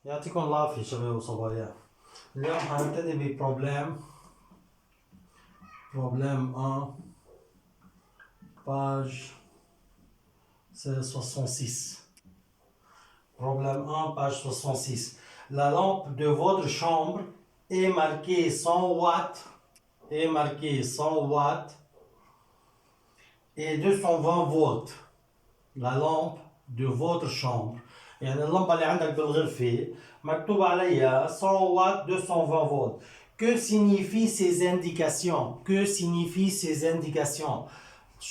يعطيكم العافية شباب وصبايا. اليوم حنبتدي ببروبلم 1 page 66. Problème 1 page 66. La lampe de votre chambre est marquée 100 watts et 220 volts. La lampe de votre chambre يعني اللمبة اللي عندك بالغرفة مكتوب عليها 100 watts 220 volts. Que signifient ces indications? Que signifient ces indications?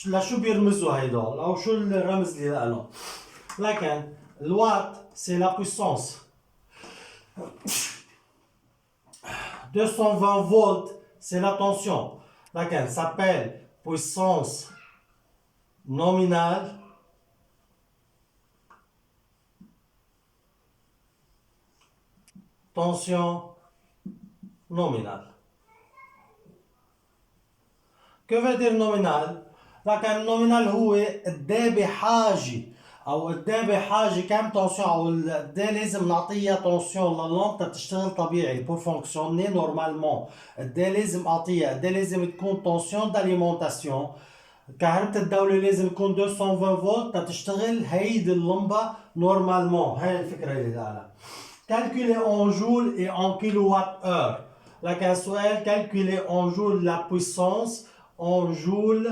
لشو بيرمزوا هيدول او شو الرمز اللي لهم؟ لكن الوات c'est la puissance. 220 volts c'est la tension. لكن s'appelle puissance nominale. Tension nominale. Que veut dire nominal؟ لكن النومينال هو قد ايه بحاجه او قد ايه بحاجه كم تونسيون او قد ايه لازم نعطيها تونسيون لللامبه تشتغل طبيعي بور فونكسيوني نورمالمون. قد ايه لازم اعطيها، قد ايه لازم تكون تونسيون داليمونتاسيون. كهرباء الدولة لازم تكون 220 فولت تشتغل هيدي اللمبه نورمالمون. هاي الفكره اللي قالها. Calculer en joules et en kilowattheure. لكن سؤال calculer en joules la puissance en joules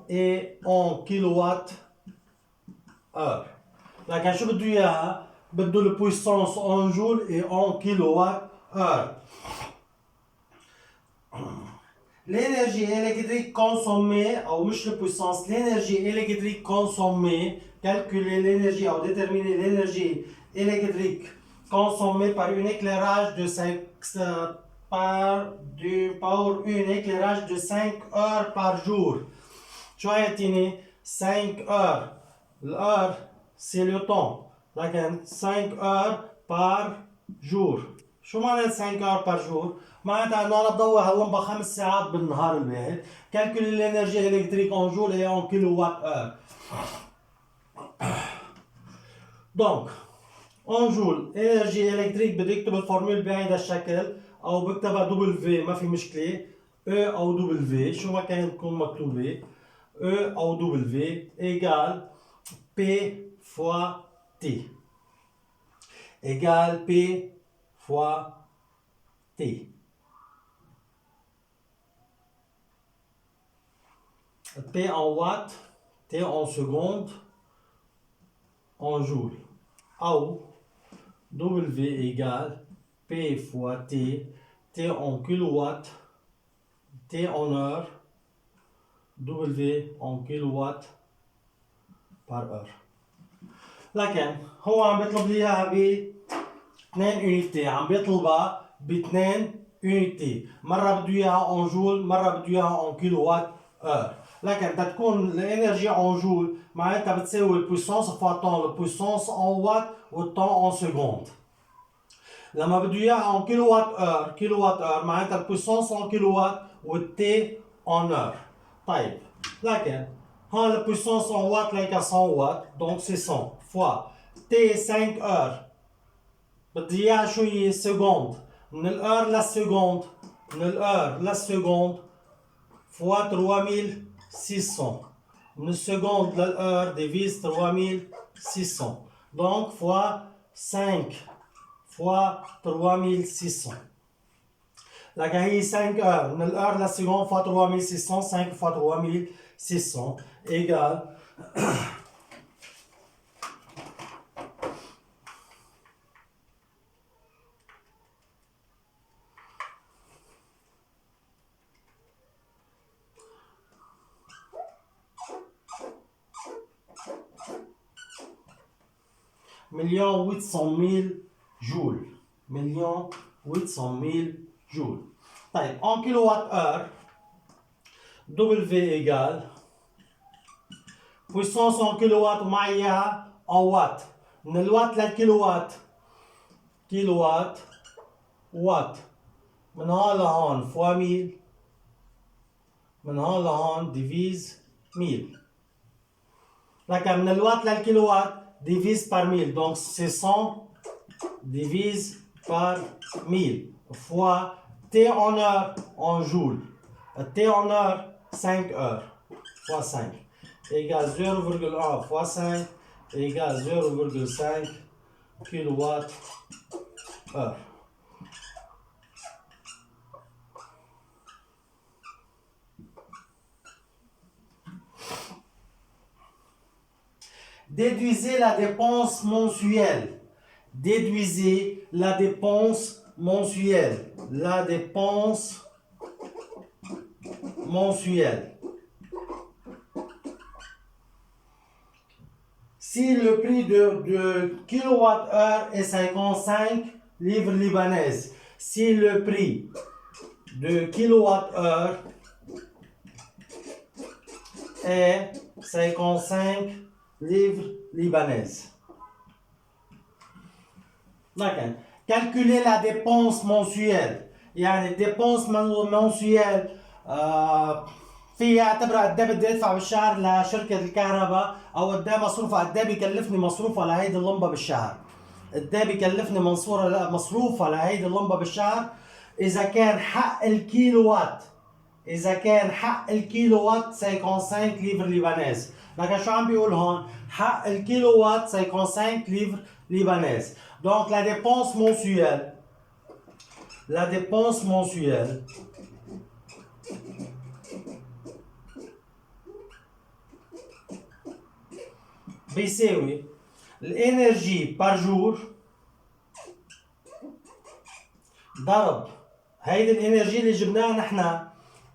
et en kilowattheure. لكن شو بده اياها؟ بده البويسانس en joules et en kilowattheure. L'énergie électrique consommée, ou مش البويسانس، l'énergie électrique consommée, calculer l'énergie ou déterminer l'énergie électrique consommée par un éclairage de 5 heures par jour. شو هيعطيني 5 heures. الheure c'est le temps. لكن 5 heures par jour. شو معنى 5 heures par jour؟ معناتها انه انا بضوي هاللمبه 5 ساعات بالنهار الواحد. Calculer l'énergie électrique en joule et en kilowattheure. Donc en joule énergie électrique بدي اكتب الفورمول بهيدا الشكل او بكتبها W ما في مشكله. E او W شو ما كان تكون مكتوبه. E او W égale P fois T. Égale P fois T. P en watts, T en secondes, en joules. Ou W égale P fois T, T en kilowatts, T en heure, W en kilowatts par heure. لكن هو عم بيطلب لي اياها ب 2 يونيتي، عم بيطلبها ب 2 يونيتي، مره بده اياها اون جول، مره بده اياها اون كيلووات اور. لكن تكون الانرجي اون جول معناتها بتساوي البويسانس فوا طون، البويسانس اون وات والطون اون سكوند. لما بده اياها اون كيلووات اور معناتها البويسانس اون كيلووات والتي اون اور. طيب لكن هون البويسانس اون وات ليك 100 وات، دونك سي 100 فوا تي 5 اور. بدي اياها شو هي؟ سكوند. من الار للسكوند، من الار للسكوند فوا 3600. من السكوند للار ديفيز 3600. دونك فوا 5 فوا 3600. لكن هي 5 اور من الار للسكوند فوا 3600. 5 فوا 3600 égale مليون 800 000 جول. مليون 800 000 جول. طيب en kilowatt heure W égale puissance en kilowatt ومعيها en watt. من الوات للكيلووات كيلووات وات. من هون لهون فوا 1000. من هون لهون ديفيز 1000. لكن من الوات للكيلووات divise par 1000, donc c'est 100 divise par 1000 fois T en heure en joule. T en heure, 5 heures fois 5 égale 0,1 fois 5 égale 0,5 kilowatt heure. Déduisez la dépense mensuelle. Déduisez la dépense mensuelle. La dépense mensuelle. Si le prix de kilowattheure est 55 livres libanaises, si le prix de kilowattheure est 55 livres libanaises. D'accord. Calculer la dépense mensuelle. يعني dépense mensuelle فيها اعتبر قد ايه بدي ادفع بالشهر لشركه الكهرباء او قد ايه مصروفها قد ايه بيكلفني مصروفها لهيدي اللمبه بالشهر. قد ايه بيكلفني مصروفها لهيدي اللمبه بالشهر اذا كان حق الكيلووات اذا كان حق الكيلووات 55 ليفر ليبانيز. لكن شو عم بيقول هون؟ حق الكيلووات 55 ليفر ليبانيز. Donc la dépense mensuelle بيساوي الانرجي بار جور ضرب هيدي الانرجي اللي جبناها نحن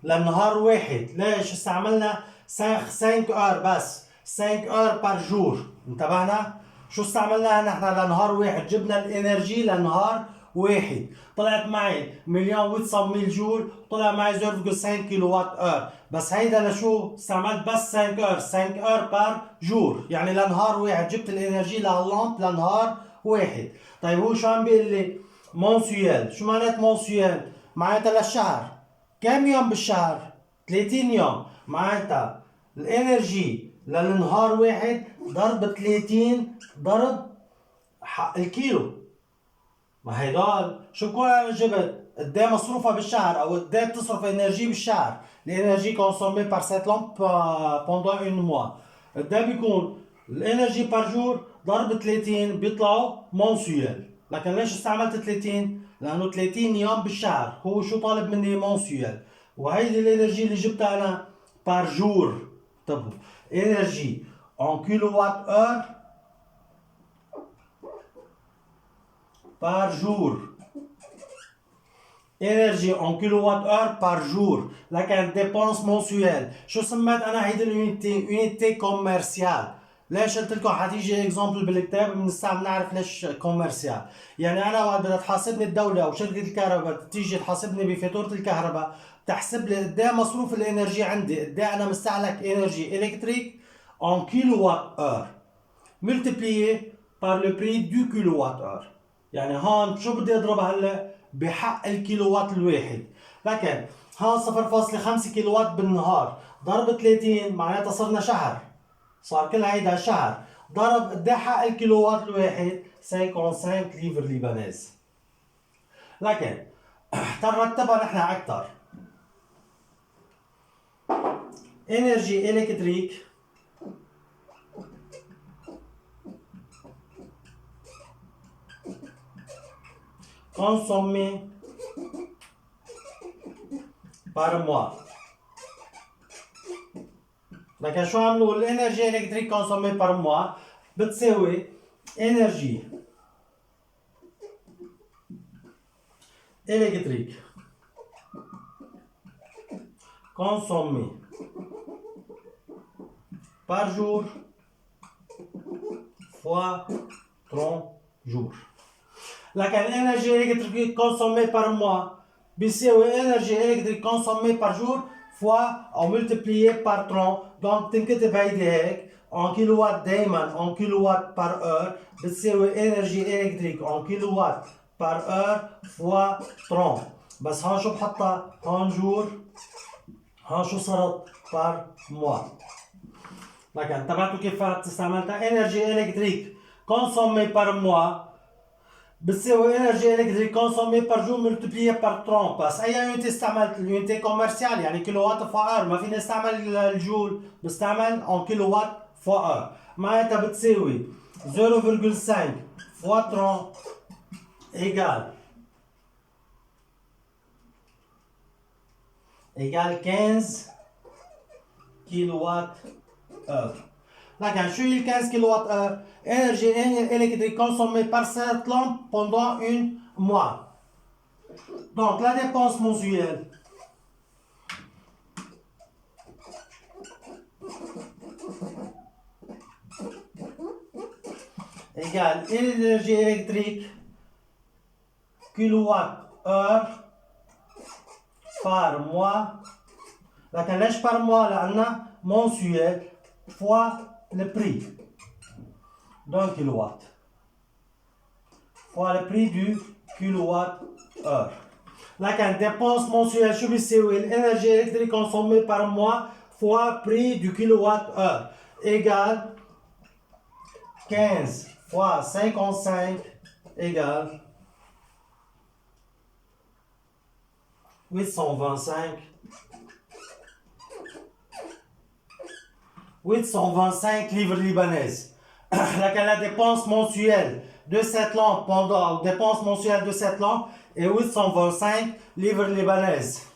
للنهار واحد. ليش استعملنا 5 اور بس 5 اور بار جور؟ انتبهنا؟ شو استعملناها نحن لنهار واحد؟ جبنا الانرجي لنهار واحد، طلعت معي 1,800,000 جول، طلع معي 0,5 كيلو وات اور. بس هيدا لشو استعملت؟ بس 5 اور 5 اور بار جور، يعني لنهار واحد جبت الانرجي لللامب لنهار واحد. طيب هو شو عم بيقول لي؟ مونسيال. شو معنات مونسيال؟ معناتها للشهر. كم يوم بالشهر؟ 30 يوم. معناتها الانرجي للنهار واحد ضرب 30 ضرب حق الكيلو. ما هيدول شو بكون انا جبت قد ايه مصروفها بالشهر او قد ايه بتصرف انرجي بالشهر. الانرجي كونسومي بار سيت لامب بوندون اون موا قد ايه بيكون الانرجي بار جور ضرب 30 بيطلعوا مونسيال. لكن ليش استعملت 30؟ لانه 30 يوم بالشهر. هو شو طالب مني؟ مونسيال. وهيدي الانرجي اللي جبتها انا بار جور. انتبهوا، انرجي en kilowatt heure par jour. énergie en kilowatt-heure par jour. لكن dépense mensuelle. شو سميت انا هيدي اليونيتي؟ يونيتي كوميرسيال. ليش قلت لكم حتيجي اكزامبل بالكتاب بنستعمل نعرف ليش كوميرسيال. يعني انا وقت بدها تحاسبني الدوله او شركه الكهرباء تيجي تحاسبني بفاتوره الكهرباء تحسب لي قد ايه مصروف الانرجي عندي، قد ايه انا مستهلك انرجي الكتريك en kilowatt-heure multiplié par le prix du kilowatt-heure. يعني هون شو بدي اضربها هلا؟ بحق الكيلووات الواحد. لكن هون 0.5 كيلووات بالنهار ضرب 30 معناتها صرنا شهر، صار كل هيدا شهر. ضرب قد ايه حق الكيلووات الواحد؟ 55 ليفر ليبانيز. لكن ترتبها نحن اكثر. انرجي الكتريك consommé par mois. لكن شو عم نقول؟ الانرجي الكتريك كونسومي بار موا بتساوي انرجي الكتريك كونسومي بار جور فوا 30 جور. لكن الانرجي الكتريك كونسومي بار موا بيساوي انرجي الكتريك كونسومي بار جور فوا او ملتبليي بار 30. دونك تنكتب هيدي هيك ان كيلووات دايما ان كيلووات بار اور بتساوي انرجي الكتريك ان كيلووات بار اور فوا 30. بس هون شو بحطها؟ هون جور، هون شو صارت؟ بار موا. لكن تبعتوا كيف استعملتها؟ انرجي الكتريك كونسومي بار موا بتساوي énergie électrique consommée par jour multiplié par 30. بس أي يونتي استعملت؟ اليونتي كوميرسيال يعني كيلووات فا اور، ما فينا نستعمل الجول، بستعمل en كيلووات فا اور. معناتها بتساوي 0,5 fois 30 égale 15 kilowatt heure. D'accord, je suis 15 kWh, énergie électrique consommée par cette lampe pendant un mois. Donc la dépense mensuelle égale énergie électrique kilowatt-heure par mois. D'accord, ليش par mois لأننا mensuel fois le prix d'un kilowatt fois le prix du kilowatt-heure. La dépense mensuelle شو بيساوي l'énergie électrique consommée par mois fois prix du kilowatt-heure égale 15 fois 55 égale 825 livres libanaises. La dépense mensuelle de cette lampe est 825 livres libanaises.